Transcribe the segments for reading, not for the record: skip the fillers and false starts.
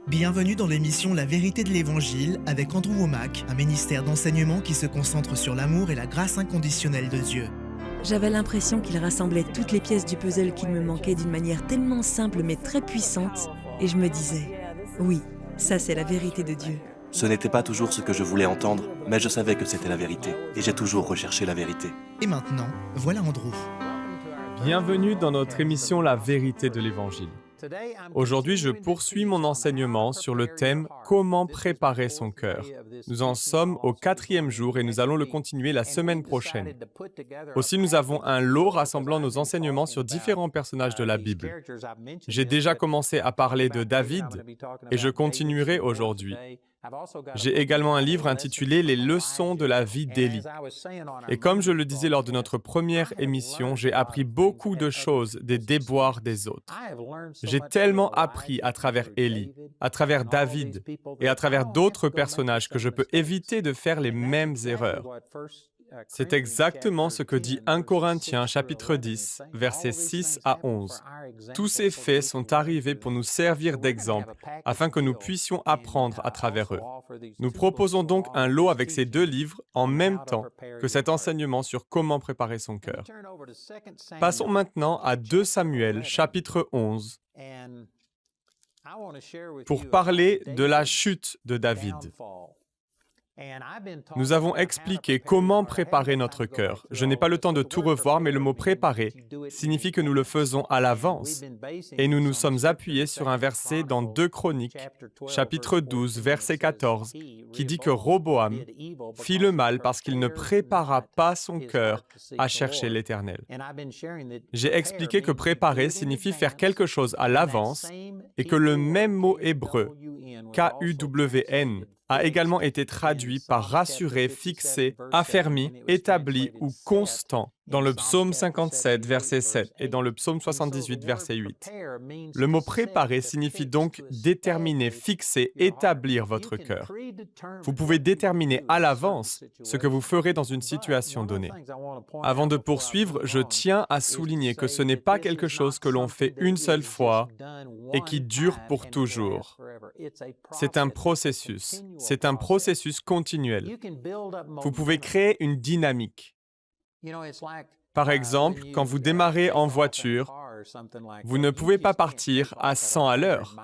Bienvenue dans l'émission La vérité de l'Évangile avec Andrew Womack, un ministère d'enseignement qui se concentre sur l'amour et la grâce inconditionnelle de Dieu. J'avais l'impression qu'il rassemblait toutes les pièces du puzzle qui me manquaient d'une manière tellement simple mais très puissante, et je me disais, oui, ça c'est la vérité de Dieu. Ce n'était pas toujours ce que je voulais entendre, mais je savais que c'était la vérité, et j'ai toujours recherché la vérité. Et maintenant, voilà Andrew. Bienvenue dans notre émission La vérité de l'Évangile. Aujourd'hui, je poursuis mon enseignement sur le thème « Comment préparer son cœur ». Nous en sommes au 4e jour et nous allons le continuer la semaine prochaine. Aussi, nous avons un lot rassemblant nos enseignements sur différents personnages de la Bible. J'ai déjà commencé à parler de David et je continuerai aujourd'hui. J'ai également un livre intitulé « Les leçons de la vie d'Élie ». Et comme je le disais lors de notre première émission, j'ai appris beaucoup de choses des déboires des autres. J'ai tellement appris à travers Élie, à travers David et à travers d'autres personnages que je peux éviter de faire les mêmes erreurs. C'est exactement ce que dit 1 Corinthiens chapitre 10, versets 6 à 11. Tous ces faits sont arrivés pour nous servir d'exemple, afin que nous puissions apprendre à travers eux. Nous proposons donc un lot avec ces deux livres en même temps que cet enseignement sur comment préparer son cœur. Passons maintenant à 2 Samuel chapitre 11 pour parler de la chute de David. Nous avons expliqué comment préparer notre cœur. Je n'ai pas le temps de tout revoir, mais le mot « préparer » signifie que nous le faisons à l'avance. Et nous nous sommes appuyés sur un verset dans 2 Chroniques, chapitre 12, verset 14, qui dit que Roboam fit le mal parce qu'il ne prépara pas son cœur à chercher l'Éternel. J'ai expliqué que préparer signifie faire quelque chose à l'avance et que le même mot hébreu, K-U-W-N, a également été traduit par rassuré, fixé, affermi, établi ou constant dans le psaume 57, verset 7 et dans le psaume 78, verset 8. Le mot préparer signifie donc déterminer, fixer, établir votre cœur. Vous pouvez déterminer à l'avance ce que vous ferez dans une situation donnée. Avant de poursuivre, je tiens à souligner que ce n'est pas quelque chose que l'on fait une seule fois et qui dure pour toujours. C'est un processus continuel. Vous pouvez créer une dynamique. Par exemple, quand vous démarrez en voiture, vous ne pouvez pas partir à 100 à l'heure.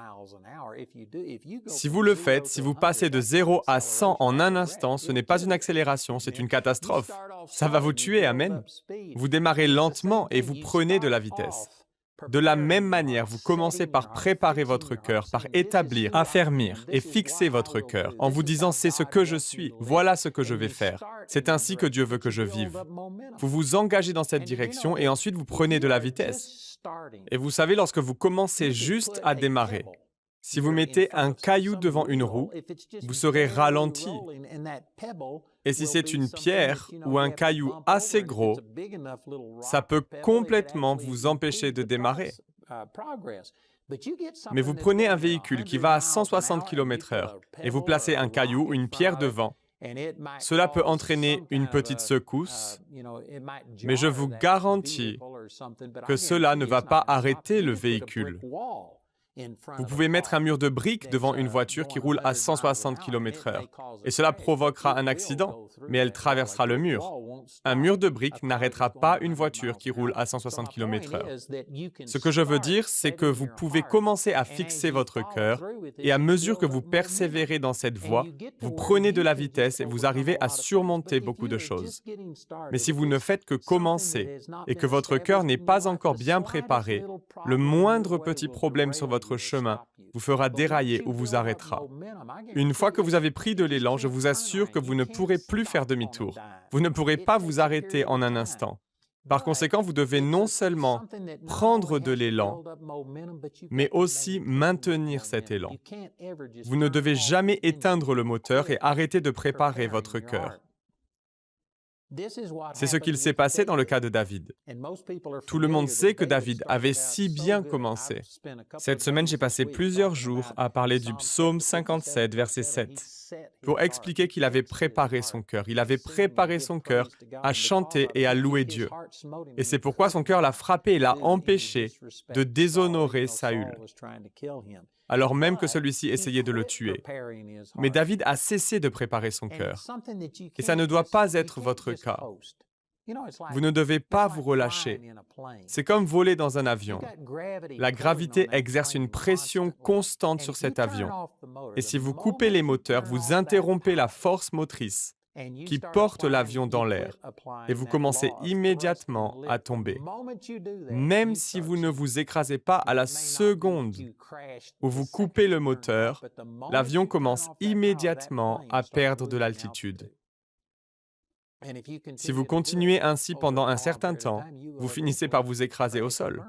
Si vous le faites, si vous passez de 0 à 100 en un instant, ce n'est pas une accélération, c'est une catastrophe. Ça va vous tuer, amen. Vous démarrez lentement et vous prenez de la vitesse. De la même manière, vous commencez par préparer votre cœur, par établir, affermir et fixer votre cœur, en vous disant « c'est ce que je suis, voilà ce que je vais faire, c'est ainsi que Dieu veut que je vive ». Vous vous engagez dans cette direction et ensuite vous prenez de la vitesse. Et vous savez, lorsque vous commencez juste à démarrer, si vous mettez un caillou devant une roue, vous serez ralenti. Et si c'est une pierre ou un caillou assez gros, ça peut complètement vous empêcher de démarrer. Mais vous prenez un véhicule qui va à 160 km/h et vous placez un caillou ou une pierre devant. Cela peut entraîner une petite secousse, mais je vous garantis que cela ne va pas arrêter le véhicule. Vous pouvez mettre un mur de briques devant une voiture qui roule à 160 km/h et cela provoquera un accident, mais elle traversera le mur. Un mur de briques n'arrêtera pas une voiture qui roule à 160 km/h. Ce que je veux dire, c'est que vous pouvez commencer à fixer votre cœur et à mesure que vous persévérez dans cette voie, vous prenez de la vitesse et vous arrivez à surmonter beaucoup de choses. Mais si vous ne faites que commencer et que votre cœur n'est pas encore bien préparé, le moindre petit problème sur votre chemin vous fera dérailler ou vous arrêtera. Une fois que vous avez pris de l'élan, je vous assure que vous ne pourrez plus faire demi-tour. Vous ne pourrez pas vous arrêter en un instant. Par conséquent, vous devez non seulement prendre de l'élan, mais aussi maintenir cet élan. Vous ne devez jamais éteindre le moteur et arrêter de préparer votre cœur. C'est ce qu'il s'est passé dans le cas de David. Tout le monde sait que David avait si bien commencé. Cette semaine, j'ai passé plusieurs jours à parler du psaume 57, verset 7, pour expliquer qu'il avait préparé son cœur. Il avait préparé son cœur à chanter et à louer Dieu. Et c'est pourquoi son cœur l'a frappé et l'a empêché de déshonorer Saül. alors même que celui-ci essayait de le tuer. Mais David a cessé de préparer son cœur. Et ça ne doit pas être votre cas. Vous ne devez pas vous relâcher. C'est comme voler dans un avion. La gravité exerce une pression constante sur cet avion. Et si vous coupez les moteurs, vous interrompez la force motrice qui porte l'avion dans l'air et vous commencez immédiatement à tomber. Même si vous ne vous écrasez pas à la seconde où vous coupez le moteur, l'avion commence immédiatement à perdre de l'altitude. Si vous continuez ainsi pendant un certain temps, vous finissez par vous écraser au sol.